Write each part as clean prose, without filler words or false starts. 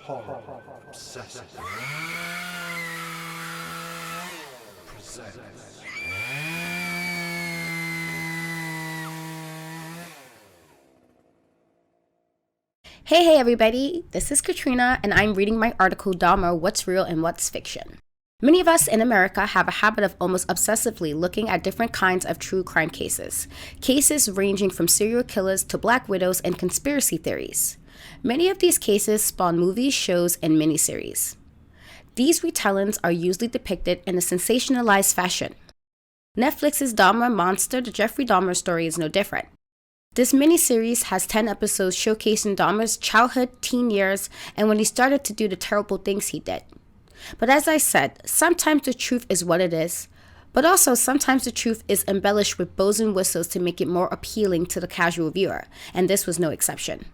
Horror Obsessive presents. Hey everybody, this is Katrina and I'm reading my article Dahmer, What's Real and What's Fiction. Many of us in America have a habit of almost obsessively looking at different kinds of true crime cases ranging from serial killers to black widows and conspiracy theories. Many of these cases spawn movies, shows, and miniseries. These retellings are usually depicted in a sensationalized fashion. Netflix's Dahmer Monster, the Jeffrey Dahmer story is no different. This miniseries has 10 episodes showcasing Dahmer's childhood, teen years, and when he started to do the terrible things he did. But as I said, sometimes the truth is what it is, but also sometimes the truth is embellished with bows and whistles to make it more appealing to the casual viewer, and this was no exception.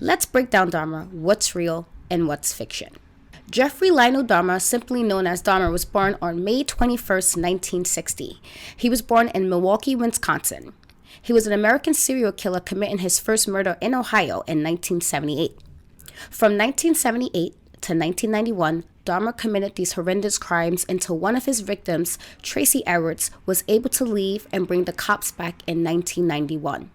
Let's break down Dahmer, what's real and what's fiction. Jeffrey Lionel Dahmer, simply known as Dahmer, was born on May 21st, 1960. He was born in Milwaukee, Wisconsin. He was an American serial killer committing his first murder in Ohio in 1978. From 1978 to 1991, Dahmer committed these horrendous crimes until one of his victims, Tracy Edwards, was able to leave and bring the cops back in 1991.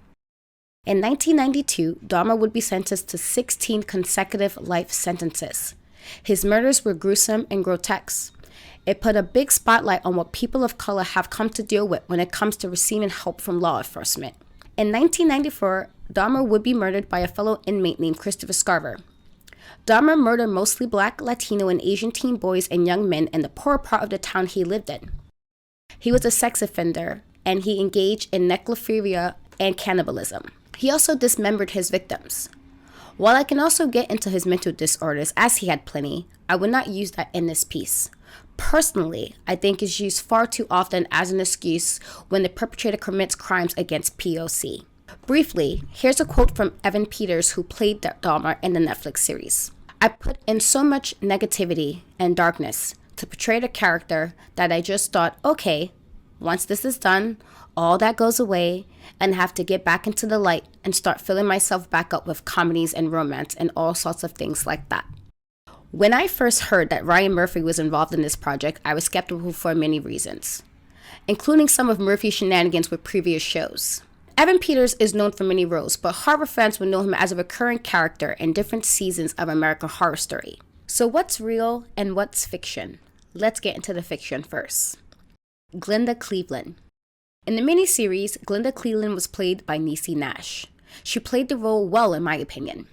In 1992, Dahmer would be sentenced to 16 consecutive life sentences. His murders were gruesome and grotesque. It put a big spotlight on what people of color have come to deal with when it comes to receiving help from law enforcement. In 1994, Dahmer would be murdered by a fellow inmate named Christopher Scarver. Dahmer murdered mostly black, Latino, and Asian teen boys and young men in the poor part of the town he lived in. He was a sex offender, and he engaged in necrophilia and cannibalism. He also dismembered his victims. While I can also get into his mental disorders, as he had plenty, I would not use that in this piece. Personally, I think it's used far too often as an excuse when the perpetrator commits crimes against POC. Briefly, here's a quote from Evan Peters, who played Dahmer in the Netflix series. I put in so much negativity and darkness to portray the character that I just thought, okay, once this is done, all that goes away and have to get back into the light and start filling myself back up with comedies and romance and all sorts of things like that. When I first heard that Ryan Murphy was involved in this project, I was skeptical for many reasons, including some of Murphy's shenanigans with previous shows. Evan Peters is known for many roles, but horror fans would know him as a recurring character in different seasons of American Horror Story. So what's real and what's fiction? Let's get into the fiction first. Glenda Cleveland. In the miniseries, Glenda Cleveland was played by Niecy Nash. She played the role well, in my opinion.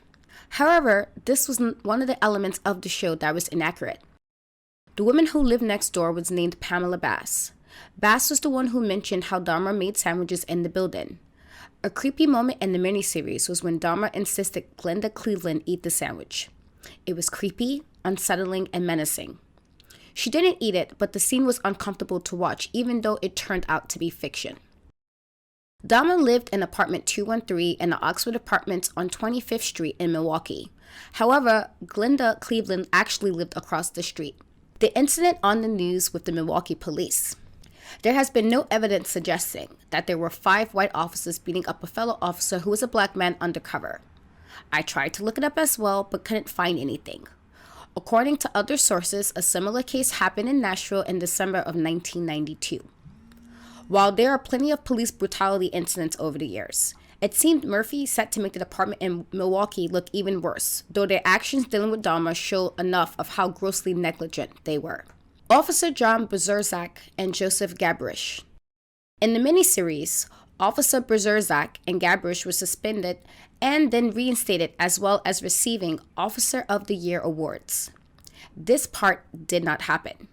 However, this was one of the elements of the show that was inaccurate. The woman who lived next door was named Pamela Bass. Bass was the one who mentioned how Dahmer made sandwiches in the building. A creepy moment in the miniseries was when Dahmer insisted Glenda Cleveland eat the sandwich. It was creepy, unsettling, and menacing. She didn't eat it, but the scene was uncomfortable to watch, even though it turned out to be fiction. Dahmer lived in apartment 213 in the Oxford Apartments on 25th Street in Milwaukee. However, Glenda Cleveland actually lived across the street. The incident on the news with the Milwaukee police. There has been no evidence suggesting that there were 5 white officers beating up a fellow officer who was a black man undercover. I tried to look it up as well, but couldn't find anything. According to other sources, a similar case happened in Nashville in December of 1992. While there are plenty of police brutality incidents over the years, it seemed Murphy set to make the department in Milwaukee look even worse, though their actions dealing with Dahmer show enough of how grossly negligent they were. Officer John Brzezinski and Joseph Gabrish. In the miniseries, Officer Brzezinski and Gabrish were suspended and then reinstated, as well as receiving Officer of the Year awards. This part did not happen.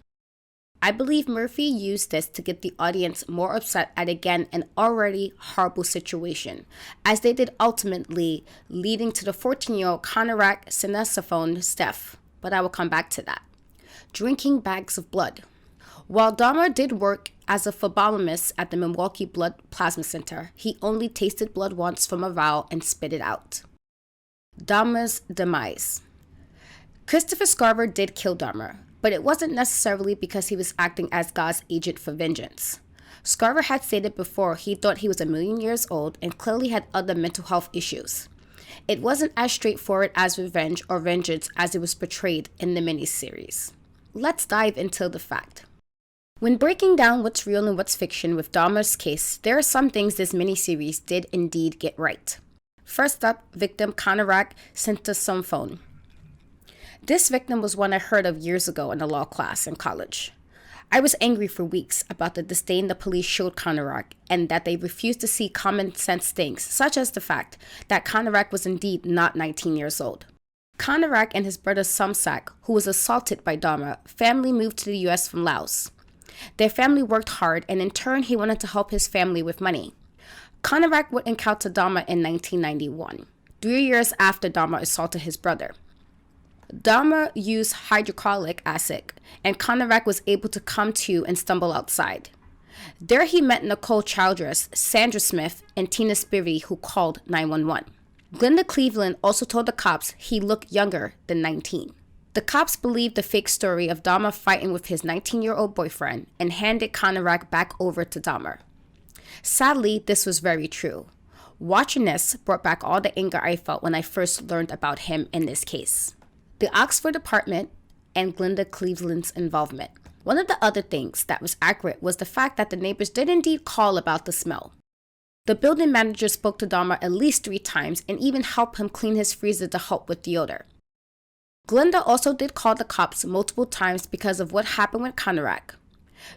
I believe Murphy used this to get the audience more upset at, again, an already horrible situation, as they did ultimately, leading to the 14-year-old Conorak Sinesophone Steph, but I will come back to that. Drinking bags of blood. While Dahmer did work as a phlebotomist at the Milwaukee Blood Plasma Center, he only tasted blood once from a vial and spit it out. Dahmer's demise. Christopher Scarver did kill Dahmer, but it wasn't necessarily because he was acting as God's agent for vengeance. Scarver had stated before he thought he was 1,000,000 years old and clearly had other mental health issues. It wasn't as straightforward as revenge or vengeance as it was portrayed in the miniseries. Let's dive into the fact. When breaking down what's real and what's fiction with Dahmer's case, there are some things this miniseries did indeed get right. First up, victim Conorak Sintasomphone. This victim was one I heard of years ago in a law class in college. I was angry for weeks about the disdain the police showed Conorak and that they refused to see common sense things, such as the fact that Conorak was indeed not 19 years old. Conorak and his brother Somsak, who was assaulted by Dahmer, family moved to the US from Laos. Their family worked hard, and in turn, he wanted to help his family with money. Conorak would encounter Dahmer in 1991, 3 years after Dahmer assaulted his brother. Dahmer used hydrochloric acid, and Conorak was able to come to and stumble outside. There he met Nicole Childress, Sandra Smith, and Tina Spivey, who called 911. Glenda Cleveland also told the cops he looked younger than 19. The cops believed the fake story of Dahmer fighting with his 19-year-old boyfriend and handed Conorak back over to Dahmer. Sadly, this was very true. Watching this brought back all the anger I felt when I first learned about him in this case. The Oxford apartment and Glenda Cleveland's involvement. One of the other things that was accurate was the fact that the neighbors did indeed call about the smell. The building manager spoke to Dahmer at least 3 times and even helped him clean his freezer to help with the odor. Glenda also did call the cops multiple times because of what happened with Conorak.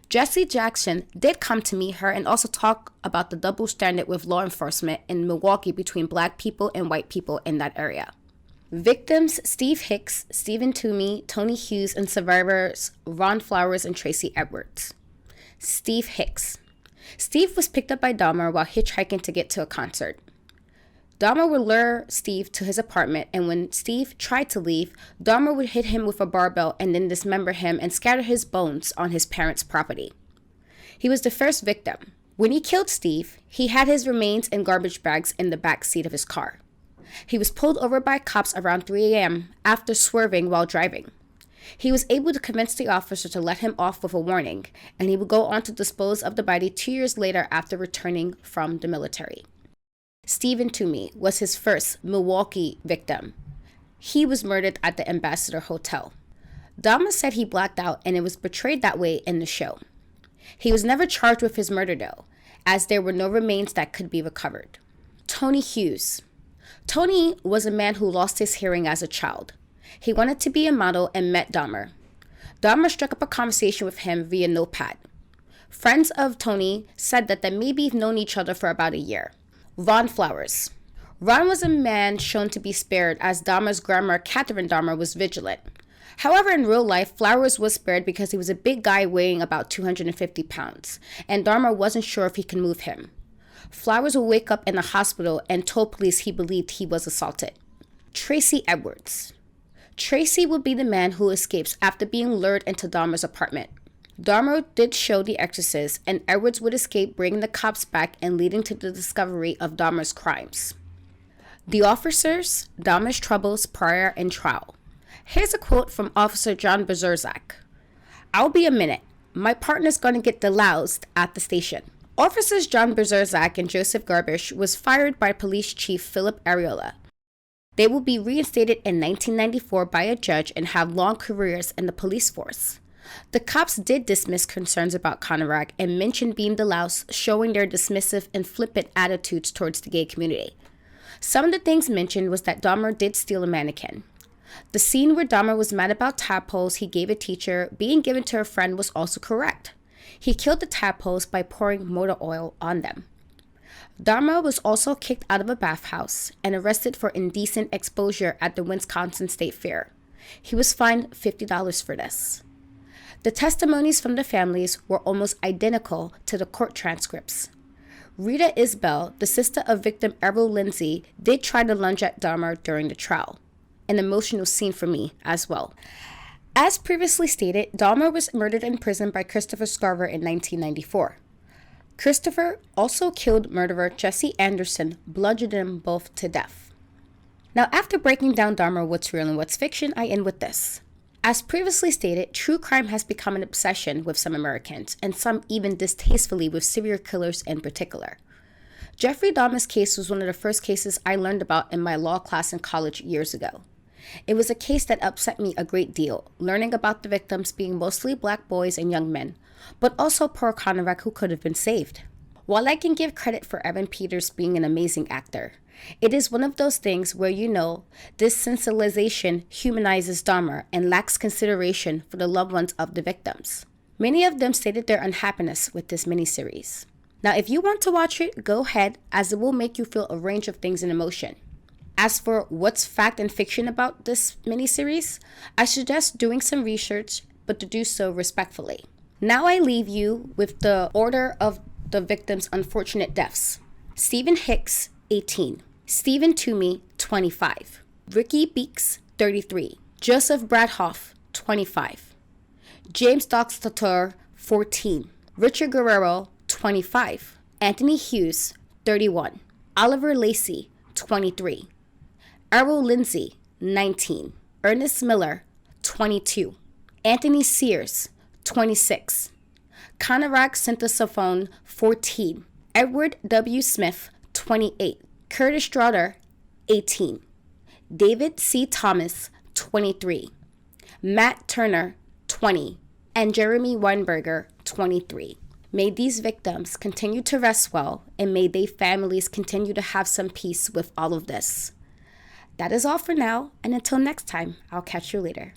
Jesse Jackson did come to meet her and also talk about the double standard with law enforcement in Milwaukee between black people and white people in that area. Victims Steve Hicks, Stephen Toomey, Tony Hughes, and survivors Ron Flowers and Tracy Edwards. Steve Hicks. Steve was picked up by Dahmer while hitchhiking to get to a concert. Dahmer would lure Steve to his apartment, and when Steve tried to leave, Dahmer would hit him with a barbell and then dismember him and scatter his bones on his parents' property. He was the first victim. When he killed Steve, he had his remains in garbage bags in the back seat of his car. He was pulled over by cops around 3 a.m. after swerving while driving. He was able to convince the officer to let him off with a warning, and he would go on to dispose of the body 2 years later after returning from the military. Stephen Toomey was his first Milwaukee victim. He was murdered at the Ambassador Hotel. Dahmer said he blacked out, and it was portrayed that way in the show. He was never charged with his murder though, as there were no remains that could be recovered. Tony Hughes. Tony was a man who lost his hearing as a child. He wanted to be a model and met Dahmer. Dahmer struck up a conversation with him via notepad. Friends of Tony said that they maybe have known each other for about a year. Ron Flowers. Ron was a man shown to be spared as Dahmer's grandma, Catherine Dahmer, was vigilant. However, in real life, Flowers was spared because he was a big guy weighing about 250 pounds, and Dahmer wasn't sure if he could move him. Flowers would wake up in the hospital and told police he believed he was assaulted. Tracy Edwards. Tracy would be the man who escapes after being lured into Dahmer's apartment. Dahmer did show The Exorcist, and Edwards would escape, bringing the cops back and leading to the discovery of Dahmer's crimes. The officers, Dahmer's troubles prior and trial. Here's a quote from Officer John Bezerzak. "I'll be a minute. My partner's gonna get deloused at the station." Officers John Bezerzak and Joseph Garbish was fired by Police Chief Philip Areola. They will be reinstated in 1994 by a judge and have long careers in the police force. The cops did dismiss concerns about Conorak and mentioned being deloused, showing their dismissive and flippant attitudes towards the gay community. Some of the things mentioned was that Dahmer did steal a mannequin. The scene where Dahmer was mad about tadpoles he gave a teacher being given to a friend was also correct. He killed the tadpoles by pouring motor oil on them. Dahmer was also kicked out of a bathhouse and arrested for indecent exposure at the Wisconsin State Fair. He was fined $50 for this. The testimonies from the families were almost identical to the court transcripts. Rita Isbell, the sister of victim Errol Lindsay, did try to lunge at Dahmer during the trial. An emotional scene for me as well. As previously stated, Dahmer was murdered in prison by Christopher Scarver in 1994. Christopher also killed murderer Jesse Anderson, bludgeoned them both to death. Now, after breaking down Dahmer, what's real and what's fiction, I end with this. As previously stated, true crime has become an obsession with some Americans, and some even distastefully with serial killers in particular. Jeffrey Dahmer's case was one of the first cases I learned about in my law class in college years ago. It was a case that upset me a great deal, learning about the victims being mostly black boys and young men, but also poor Conrad who could have been saved. While I can give credit for Evan Peters being an amazing actor, it is one of those things where this sensationalization humanizes Dahmer and lacks consideration for the loved ones of the victims. Many of them stated their unhappiness with this miniseries. Now, if you want to watch it, go ahead, as it will make you feel a range of things in emotion. As for what's fact and fiction about this miniseries, I suggest doing some research, but to do so respectfully. Now I leave you with the order of the victims' unfortunate deaths. Stephen Hicks, 18. Stephen Toomey, 25. Ricky Beeks, 33. Joseph Bradhoff, 25. James Doxtator, 14. Richard Guerrero, 25. Anthony Hughes, 31. Oliver Lacey, 23. Errol Lindsay, 19. Ernest Miller, 22. Anthony Sears, 26. Conrad Synthesophone, 14. Edward W. Smith, 28. Curtis Strotter, 18. David C. Thomas, 23. Matt Turner, 20. And Jeremy Weinberger, 23. May these victims continue to rest well, and may their families continue to have some peace with all of this. That is all for now, and until next time, I'll catch you later.